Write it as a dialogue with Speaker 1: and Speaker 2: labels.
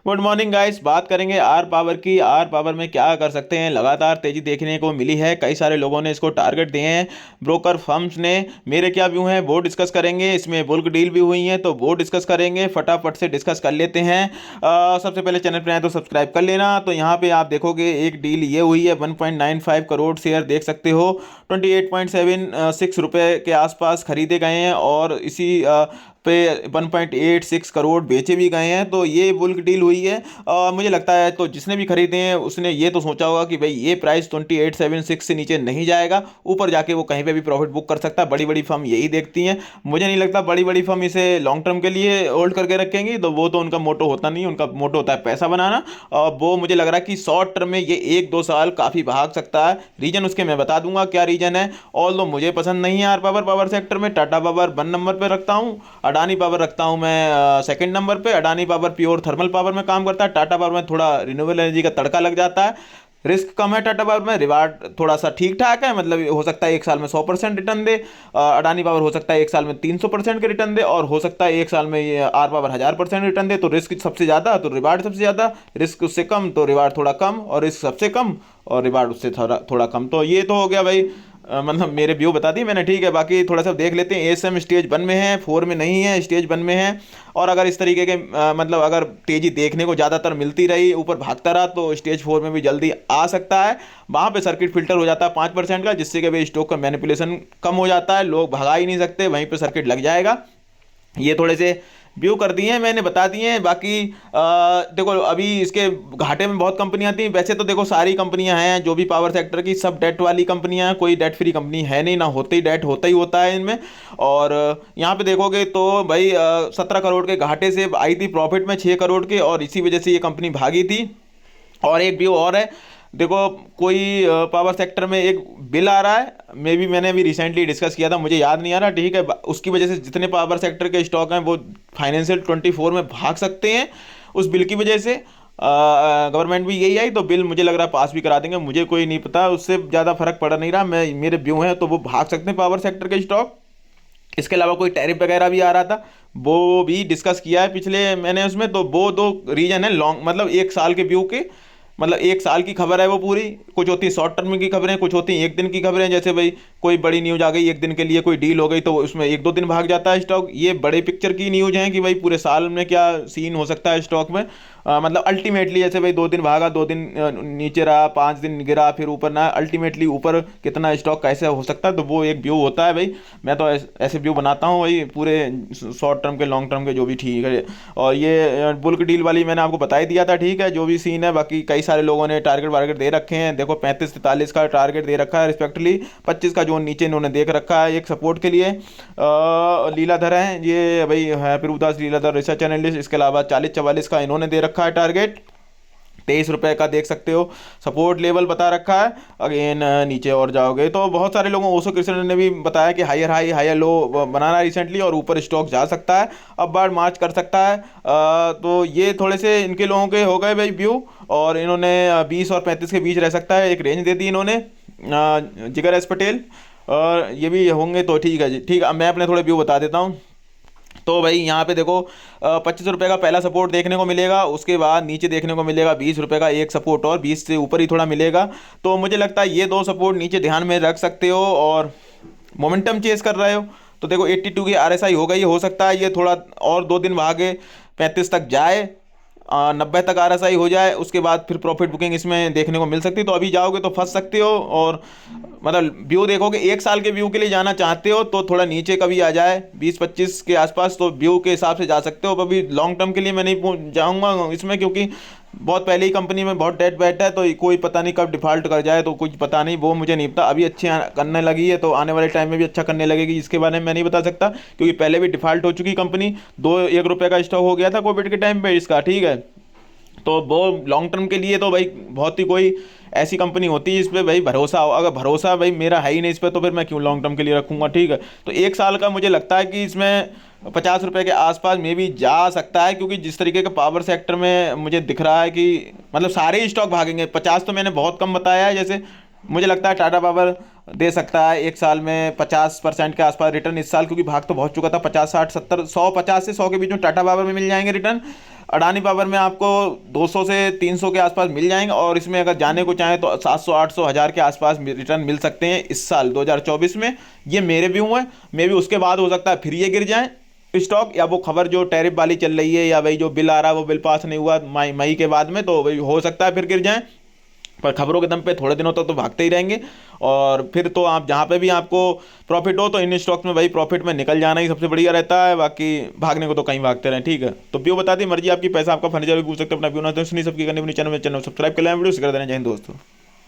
Speaker 1: Good morning guys. बात करेंगे are power की। आर पावर में क्या कर सकते हैं, लगातार तेजी देखने को मिली है, कई सारे लोगों ने इसको टारगेट दिए हैं ब्रोकर फर्म्स ने। मेरे क्या व्यू हैं वो डिस्कस करेंगे, इसमें बुल्क डील भी हुई है तो वो डिस्कस करेंगे, फटाफट से डिस्कस कर लेते हैं। सबसे पहले चैनल पर आए तो सब्सक्राइब कर लेना। तो यहाँ पे आप देखोगे एक डील ये हुई है, 1.95 करोड़ शेयर देख सकते हो, 28.76 रुपये के आसपास खरीदे गए हैं और इसी पे 1.86 करोड़ बेचे भी गए हैं। तो ये बुल्क डील हुई है। मुझे लगता है तो जिसने भी खरीदे हैं उसने ये तो सोचा होगा कि भाई ये प्राइस 2876 से नीचे नहीं जाएगा, ऊपर जाके वो कहीं पे भी प्रॉफिट बुक कर सकता है। बड़ी बड़ी फर्म यही देखती हैं। मुझे नहीं लगता बड़ी बड़ी फर्म इसे लॉन्ग टर्म के लिए होल्ड करके रखेंगी, तो वो तो उनका मोटो होता नहीं, उनका मोटो होता है पैसा बनाना। और वो मुझे लग रहा है कि शॉर्ट टर्म में ये 1-2 साल काफ़ी भाग सकता है। रीजन उसके मैं बता दूंगा क्या रीजन है। ऑल दो मुझे पसंद नहीं है यार पावर सेक्टर में। टाटा पावर 1 नंबर पे रखता हूँ, अडानी पावर रखता हूँ मैं सेकंड नंबर पे। Adani power pure thermal power में काम करता है, टाटा पावर में थोड़ा रिन्यूएबल एनर्जी का तड़का लग जाता है। रिस्क कम है टाटा पावर में, रिवार्ड थोड़ा सा ठीक ठाक है, मतलब हो सकता है एक साल में 100% रिटर्न दे। अडानी पावर हो सकता है एक साल में 300% के रिटर्न दे, और हो सकता है एक साल में ये आर पावर 1000% रिटर्न दे। तो रिस्क सबसे ज़्यादा तो रिवार्ड सबसे ज़्यादा, रिस्क उससे कम तो रिवार्ड थोड़ा कम, और रिस्क सबसे कम और रिवार्ड उससे थोड़ा थोड़ा कम। तो ये तो हो गया भाई, मतलब मेरे व्यू बता दिए मैंने, ठीक है। बाकी थोड़ा सा देख लेते हैं। एएसएम स्टेज 1 में है, 4 में नहीं है, स्टेज 1 में है। और अगर इस तरीके के मतलब अगर तेज़ी देखने को ज़्यादातर मिलती रही, ऊपर भागता रहा, तो स्टेज 4 में भी जल्दी आ सकता है। वहाँ पे सर्किट फिल्टर हो जाता है 5% का, जिससे कि भाई स्टॉक का मैनिपुलेशन कम हो जाता है, लोग भगा ही नहीं सकते, वहीं पर सर्किट लग जाएगा। ये थोड़े से व्यू कर दिए हैं मैंने, बता दिए हैं। बाकी देखो अभी इसके घाटे में बहुत कंपनियां थी। वैसे तो देखो सारी कंपनियां हैं जो भी पावर सेक्टर की, सब डेट वाली कंपनियां हैं, कोई डेट फ्री कंपनी है नहीं, ना होते ही डेट होता ही होता है इनमें। और यहाँ पे देखोगे तो भाई 17 करोड़ के घाटे से आई थी प्रॉफिट में 6 करोड़ के, और इसी वजह से ये कंपनी भागी थी। और एक व्यू और है, देखो कोई पावर सेक्टर में एक बिल आ रहा है, मे भी मैंने अभी रिसेंटली डिस्कस किया था, मुझे याद नहीं आ रहा, ठीक है। उसकी वजह से जितने पावर सेक्टर के स्टॉक हैं वो फाइनेंशियल 24 में भाग सकते हैं उस बिल की वजह से। गवर्नमेंट भी यही आई तो बिल मुझे लग रहा है पास भी करा देंगे, मुझे कोई नहीं पता, उससे ज़्यादा फर्क पड़ नहीं रहा। मैं मेरे व्यू हैं तो वो भाग सकते हैं पावर सेक्टर के स्टॉक। इसके अलावा कोई टैरिफ वगैरह भी आ रहा था, वो भी डिस्कस किया है पिछले मैंने उसमें। तो वो दो रीजन है लॉन्ग, मतलब एक साल के व्यू के, मतलब एक साल की खबर है वो पूरी। कुछ होती है शॉर्ट टर्म की खबरें, कुछ होती हैं एक दिन की खबरें। जैसे भाई कोई बड़ी न्यूज़ आ गई एक दिन के लिए, कोई डील हो गई तो उसमें 1-2 दिन भाग जाता है स्टॉक। ये बड़े पिक्चर की न्यूज़ है कि भाई पूरे साल में क्या सीन हो सकता है स्टॉक में। मतलब अल्टीमेटली जैसे भाई 2 दिन भागा, 2 दिन नीचे रहा, 5 दिन गिरा, फिर ऊपर ना, अल्टीमेटली ऊपर कितना स्टॉक कैसे हो सकता है, तो वो एक व्यू होता है भाई। मैं तो ऐसे व्यू बनाता हूँ भाई, पूरे शॉर्ट टर्म के लॉन्ग टर्म के जो भी, ठीक है। और ये बुल्क डील वाली मैंने आपको बता ही दिया था, ठीक है, जो भी सीन है। बाकी कई सारे लोगों ने टारगेट वारगेट दे रखे हैं, देखो 35-43 का टारगेट दे रखा है रिस्पेक्टली, 25 का जोन नीचे इन्होंने देख रखा है एक सपोर्ट के लिए। लीलाधर है ये भाई, है प्रभुदास लीलाधर रिसर्च एनालिस्ट। इसके अलावा 40-44 का इन्होंने दे रखा है टारगेट, 23 रुपये का देख सकते हो सपोर्ट लेवल बता रखा है। अगेन नीचे और जाओगे तो बहुत सारे लोगों, ओशो कृष्ण ने भी बताया कि हायर हाई हायर लो बनाना रिसेंटली, और ऊपर स्टॉक जा सकता है, अब बार मार्च कर सकता है। तो ये थोड़े से इनके लोगों के हो गए भाई व्यू। और इन्होंने 20 और 35 के बीच रह सकता है, एक रेंज दे दी इन्होंने जिगर एस पटेल, और ये भी होंगे तो ठीक है जी, ठीक है। अब मैं अपने थोड़े व्यू बता देता हूँ। तो भाई यहाँ पे देखो 25 रुपये का पहला सपोर्ट देखने को मिलेगा, उसके बाद नीचे देखने को मिलेगा 20 रुपये का एक सपोर्ट, और 20 से ऊपर ही थोड़ा मिलेगा। तो मुझे लगता है ये दो सपोर्ट नीचे ध्यान में रख सकते हो। और मोमेंटम चेस कर रहे हो तो देखो 82 की आरएसआई हो गई, हो सकता है ये थोड़ा और 2 दिन भागे 35 तक जाए, 90 तक आरएसआई हो जाए, उसके बाद फिर प्रॉफिट बुकिंग इसमें देखने को मिल सकती है। तो अभी जाओगे तो फंस सकते हो। और मतलब व्यू देखोगे, एक साल के व्यू के लिए जाना चाहते हो तो थोड़ा नीचे कभी आ जाए 20-25 के आसपास, तो व्यू के हिसाब से जा सकते हो। अभी लॉन्ग टर्म के लिए मैं नहीं जाऊंगा इसमें, क्योंकि बहुत पहले ही कंपनी में बहुत डेट बैठा है, तो कोई पता नहीं कब डिफॉल्ट कर जाए, तो कुछ पता नहीं, वो मुझे नहीं पता। अभी अच्छी करने लगी है तो आने वाले टाइम में भी अच्छा करने लगेगी, इसके बारे में मैं नहीं बता सकता, क्योंकि पहले भी डिफॉल्ट हो चुकी कंपनी। 1 रुपये का स्टॉक हो गया था कोविड के टाइम पे इसका, ठीक है। तो वो लॉन्ग टर्म के लिए तो भाई बहुत ही कोई ऐसी कंपनी होती है इस पर भाई भरोसा हो। अगर भरोसा भाई मेरा है ही नहीं इस पर, तो फिर मैं क्यों लॉन्ग टर्म के लिए रखूंगा, ठीक है। तो एक साल का मुझे लगता है कि इसमें 50 रुपये के आसपास में भी जा सकता है, क्योंकि जिस तरीके के पावर सेक्टर में मुझे दिख रहा है कि मतलब सारे ही स्टॉक भागेंगे। 50 तो मैंने बहुत कम बताया है, जैसे मुझे लगता है टाटा पावर दे सकता है एक साल में 50% के आसपास रिटर्न इस साल, क्योंकि भाग तो बहुत चुका था, 50, 60, 70, 100, 50 से 100 के बीच में टाटा पावर में मिल जाएंगे रिटर्न। अडानी पावर में आपको 200 से 300 के आसपास मिल जाएंगे, और इसमें अगर जाने को चाहें तो 700 800 हज़ार के आसपास रिटर्न मिल सकते हैं इस साल 2024 में। ये मेरे भी हुए, मे भी उसके बाद हो सकता है फिर ये गिर जाए स्टॉक, या वो खबर जो टैरिफ वाली चल रही है, या भाई जो बिल आ रहा है वो बिल पास नहीं हुआ मई मई के बाद में, तो भाई हो सकता है फिर गिर जाए। पर खबरों के दम पे थोड़े दिनों तक तो भागते ही रहेंगे, और फिर तो आप जहाँ पे भी आपको प्रॉफिट हो तो इन स्टॉक्स में भाई प्रॉफिट में निकल जाना ही सबसे बढ़िया रहता है, बाकी भागने को तो कहीं भागते रहें। ठीक है, तो व्यू बता दी, मर्जी आपकी, पैसा आपका, फर्नीचर भी पूछ सकते हो, अपना व्यू ना तो सुनी सबकी करनी अपनी चैनल में सब्सक्राइब कर लें, वीडियो शेयर कर देना। जय हिंद दोस्तों।